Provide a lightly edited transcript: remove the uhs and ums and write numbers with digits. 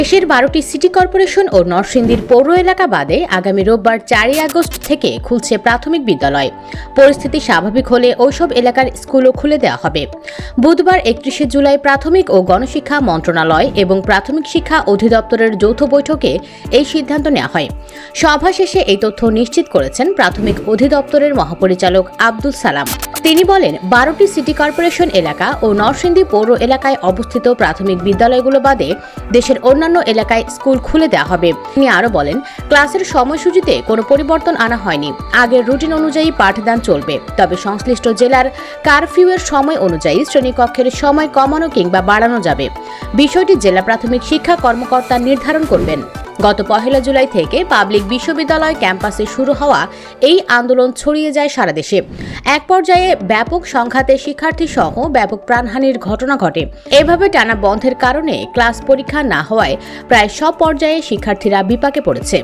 দেশের 12টি city corporation ও নরসিংদীর পৌর এলাকা বাদে আগামী রোববার 4 আগস্ট থেকে খুলছে প্রাথমিক বিদ্যালয়। পরিস্থিতি স্বাভাবিক হলে ওইসব এলাকার স্কুলও খুলে দেওয়া হবে। বুধবার 31 জুলাই প্রাথমিক ও গণশিক্ষা মন্ত্রণালয় এবং প্রাথমিক শিক্ষা অধিদপ্তরের যৌথ বৈঠকে এই সিদ্ধান্ত নেওয়া হয়। সভা শেষে এই তথ্য নিশ্চিত করেছেন প্রাথমিক অধিদপ্তরের মহাপরিচালক আব্দুল সালাম। তিনি বলেন, 12টি সিটি কর্পোরেশন এলাকা ও নরসিংদী পৌর এলাকায় অবস্থিত প্রাথমিক বিদ্যালয়গুলো বাদে দেশের অন্যান্য এলাকায় স্কুল খুলে দেওয়া হবে। তিনি আরও বলেন, ক্লাসের সময়সূচিতে কোনো পরিবর্তন আনা হয়নি। আগের রুটিন অনুযায়ী পাঠদান চলবে, তবে সংশ্লিষ্ট জেলার কারফিউয়ের সময় অনুযায়ী শ্রেণীকক্ষের সময় কমানো কিংবা বাড়ানো যাবে। বিষয়টি জেলা প্রাথমিক শিক্ষা কর্মকর্তা নির্ধারণ করবেন। গত 1 জুলাই থেকে পাবলিক বিশ্ববিদ্যালয় ক্যাম্পাসে শুরু হওয়া এই আন্দোলন ছড়িয়ে যায় সারা দেশে। এক পর্যায়ে ব্যাপক সংঘাতে শিক্ষার্থী সহ ব্যাপক প্রাণহানির ঘটনা ঘটে। এভাবে টানা বন্ধের কারণে ক্লাস পরীক্ষা না হওয়ায় প্রায় সব পর্যায়ে শিক্ষার্থীরা বিপাকে পড়েছে।